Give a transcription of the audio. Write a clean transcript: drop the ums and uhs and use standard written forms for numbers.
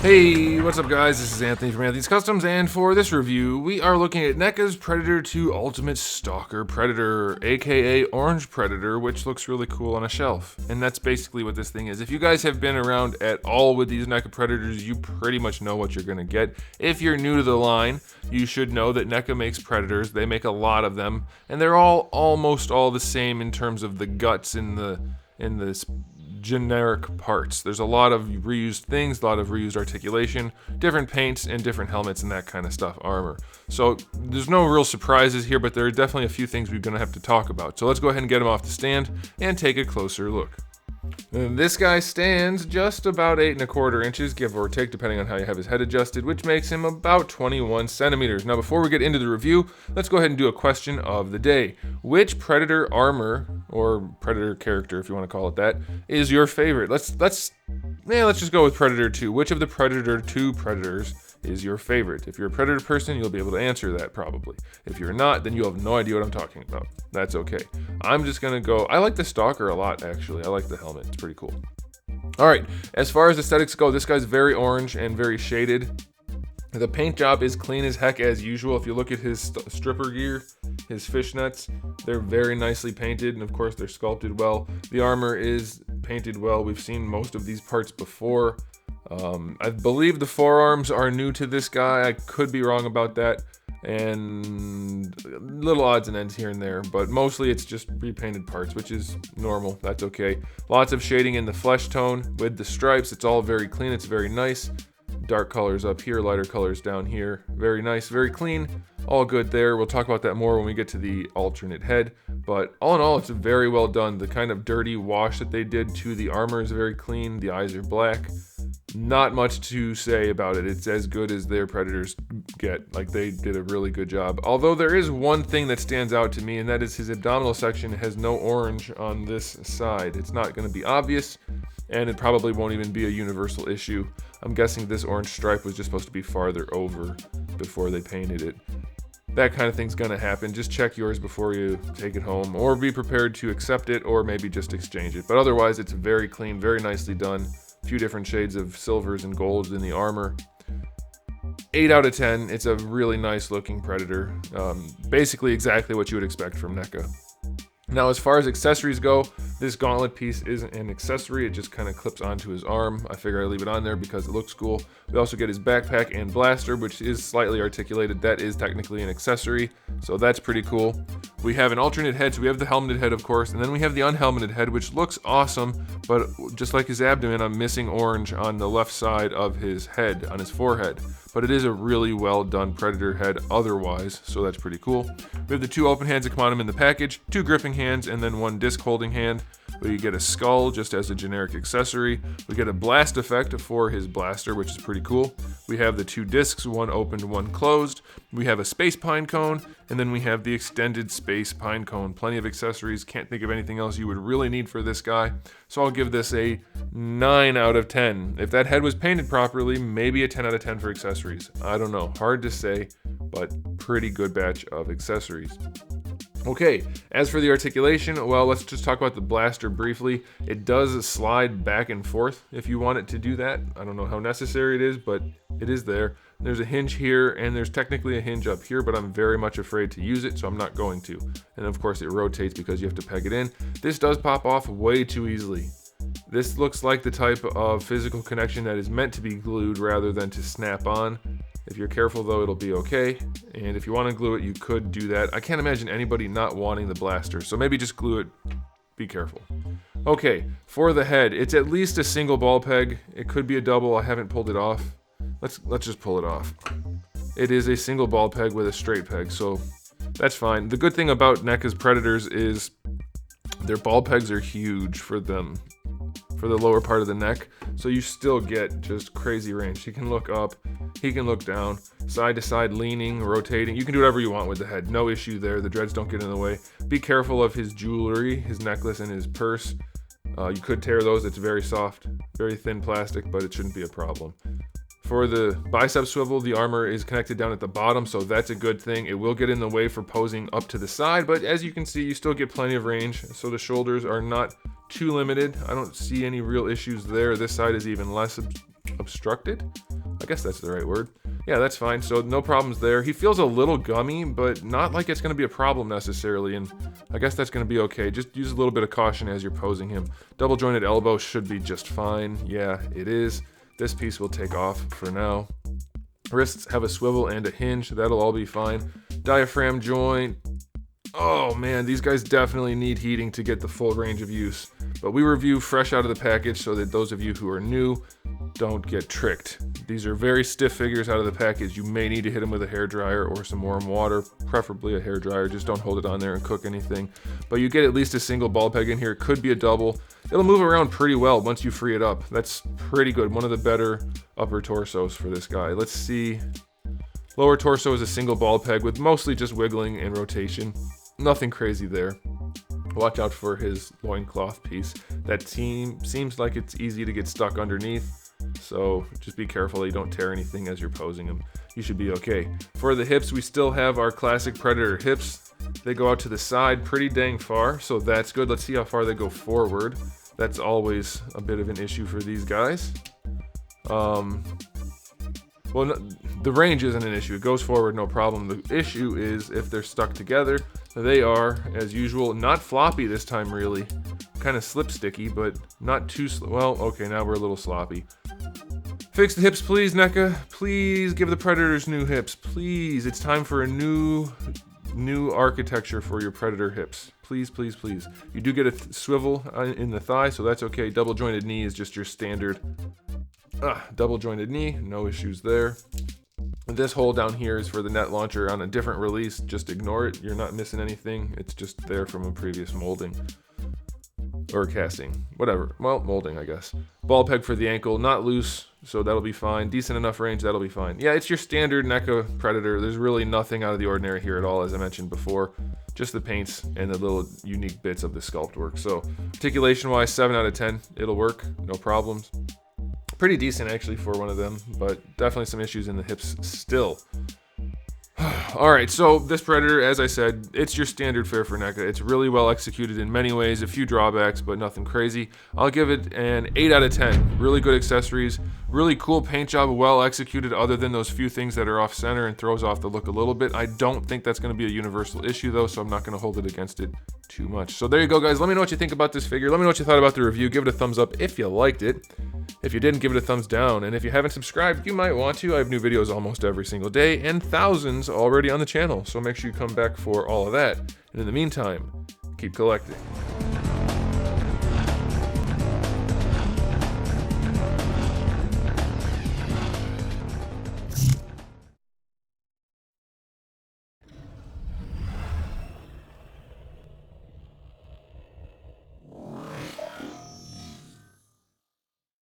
Hey, what's up guys? This is Anthony from Anthony's Customs, and for this review, we are looking at NECA's Predator 2 Ultimate Stalker Predator, aka Orange Predator, which looks really cool on a shelf. And that's basically what this thing is. If you guys have been around at all with these NECA Predators, you pretty much know what you're gonna get. If you're new to the line, you should know that NECA makes Predators. They make a lot of them, and they're all almost all the same in terms of the guts in the generic parts. There's a lot of reused things, a lot of reused articulation, different paints and different helmets and that kind of stuff, armor. So there's no real surprises here, but there are definitely a few things we're gonna have to talk about. So let's go ahead and get them off the stand and take a closer look. And this guy stands just about 8¼ inches, give or take, depending on how you have his head adjusted, which makes him about 21 centimeters. Now, before we get into the review, let's go ahead and do a question of the day. Which Predator armor, or Predator character, if you want to call it that, is your favorite? Let's just go with Predator 2. Which of the Predator 2 Predators is your favorite? If you're a Predator person, you'll be able to answer that probably. If you're not, then you'll have no idea what I'm talking about. That's okay. I'm just gonna go, I like the Stalker a lot actually. I like the helmet, it's pretty cool. All right, as far as aesthetics go, this guy's very orange and very shaded. The paint job is clean as heck as usual. If you look at his stripper gear, his fishnets, they're very nicely painted, and of course they're sculpted well. The armor is painted well. We've seen most of these parts before. I believe the forearms are new to this guy. I could be wrong about that, and little odds and ends here and there, but mostly it's just repainted parts, which is normal. That's okay. Lots of shading in the flesh tone with the stripes. It's all very clean. It's very nice. Dark colors up here, lighter colors down here. Very nice, very clean. All good there. We'll talk about that more when we get to the alternate head, but all in all, it's very well done. The kind of dirty wash that they did to the armor is very clean. The eyes are black. Not much to say about it. It's as good as their Predators get. Like, they did a really good job. Although there is one thing that stands out to me, and that is his abdominal section has no orange on this side. It's not going to be obvious, and it probably won't even be a universal issue. I'm guessing this orange stripe was just supposed to be farther over before they painted it. That kind of thing's gonna happen. Just check yours before you take it home, or be prepared to accept it, or maybe just exchange it. But otherwise, it's very clean, very nicely done. A few different shades of silvers and golds in the armor. 8 out of 10. It's a really nice looking Predator. Basically exactly what you would expect from NECA. Now, as far as accessories go, this gauntlet piece isn't an accessory. It just kind of clips onto his arm. I figure I leave it on there because it looks cool. We also get his backpack and blaster, which is slightly articulated. That is technically an accessory, so that's pretty cool. We have an alternate head, so we have the helmeted head, of course, and then we have the unhelmeted head, which looks awesome, but just like his abdomen, I'm missing orange on the left side of his head, on his forehead. But it is a really well done Predator head otherwise, so that's pretty cool. We have the 2 open hands that come on him in the package, 2 gripping hands, and then 1 disc holding hand. We get a skull just as a generic accessory. We get a blast effect for his blaster, which is pretty cool. We have the 2 discs, 1 opened, 1 closed. We have a space pine cone, and then we have the extended space pine cone. Plenty of accessories. Can't think of anything else you would really need for this guy. So I'll give this a 9 out of 10. If that head was painted properly, maybe a 10 out of 10 for accessories. I don't know. Hard to say, but pretty good batch of accessories. Okay, as for the articulation, well, let's just talk about the blaster briefly. It does slide back and forth if you want it to do that. I don't know how necessary it is, but it is there. There's a hinge here, and there's technically a hinge up here, but I'm very much afraid to use it, so I'm not going to. And of course, it rotates because you have to peg it in. This does pop off way too easily. This looks like the type of physical connection that is meant to be glued rather than to snap on. If you're careful though, it'll be okay. And if you want to glue it, you could do that. I can't imagine anybody not wanting the blaster, so maybe just glue it. Be careful. Okay, for the head, it's at least a single ball peg. It could be a double. I haven't pulled it off. Let's just pull it off. It is a single ball peg with a straight peg, so that's fine. The good thing about NECA's Predators is their ball pegs are huge for them, for the lower part of the neck, so you still get just crazy range. He can look up, he can look down, side to side, leaning, rotating. You can do whatever you want with the head. No issue there. The dreads don't get in the way. Be careful of his jewelry, his necklace and his purse. You could tear those. It's very soft, very thin plastic, but it shouldn't be a problem. For the bicep swivel, the armor is connected down at the bottom, so that's a good thing. It will get in the way for posing up to the side, but as you can see, you still get plenty of range, so the shoulders are not too limited. I don't see any real issues there. This side is even less obstructed. I guess that's the right word. Yeah, that's fine. So no problems there. He feels a little gummy, but not like it's going to be a problem necessarily. And I guess that's going to be okay. Just use a little bit of caution as you're posing him. Double jointed elbow should be just fine. Yeah, it is. This piece will take off for now. Wrists have a swivel and a hinge. That'll all be fine. Diaphragm joint. Oh man, these guys definitely need heating to get the full range of use. But we review fresh out of the package so that those of you who are new don't get tricked. These are very stiff figures out of the package. You may need to hit them with a hairdryer or some warm water, preferably a hairdryer. Just don't hold it on there and cook anything. But you get at least a single ball peg in here. It could be a double. It'll move around pretty well once you free it up. That's pretty good. One of the better upper torsos for this guy. Let's see. Lower torso is a single ball peg with mostly just wiggling and rotation. Nothing crazy there. Watch out for his loincloth piece. That seems like it's easy to get stuck underneath, so just be careful that you don't tear anything as you're posing him. You should be okay. For the hips, we still have our classic Predator hips. They go out to the side pretty dang far, so that's good. Let's see how far they go forward. That's always a bit of an issue for these guys. Well, no, the range isn't an issue. It goes forward, no problem. The issue is if they're stuck together. They are, as usual, not floppy this time, really. Kind of slipsticky, but not too well, okay, now we're a little sloppy. Fix the hips, please, NECA. Please give the Predators new hips. Please, it's time for a new architecture for your Predator hips. Please, please, please. You do get a swivel in the thigh, so that's okay. Double jointed knee is just your standard double jointed knee, no issues there. This hole down here is for the net launcher on a different release. Just ignore it. You're not missing anything. It's just there from a previous molding. Or casting. Whatever. Well, molding, I guess. Ball peg for the ankle. Not loose, so that'll be fine. Decent enough range, that'll be fine. Yeah, it's your standard NECA Predator. There's really nothing out of the ordinary here at all, as I mentioned before. Just the paints and the little unique bits of the sculpt work. So, articulation-wise, 7 out of 10. It'll work. No problems. Pretty decent actually for one of them, but definitely some issues in the hips still. Alright, so this Predator, as I said, it's your standard fare for NECA. It's really well executed in many ways, a few drawbacks, but nothing crazy. I'll give it an 8 out of 10. Really good accessories, really cool paint job, well executed other than those few things that are off center and throws off the look a little bit. I don't think that's going to be a universal issue though, so I'm not going to hold it against it too much. So there you go, guys. Let me know what you think about this figure. Let me know what you thought about the review. Give it a thumbs up if you liked it. If you didn't, give it a thumbs down. And if you haven't subscribed, you might want to. I have new videos almost every single day and thousands already on the channel. So make sure you come back for all of that. And in the meantime, keep collecting.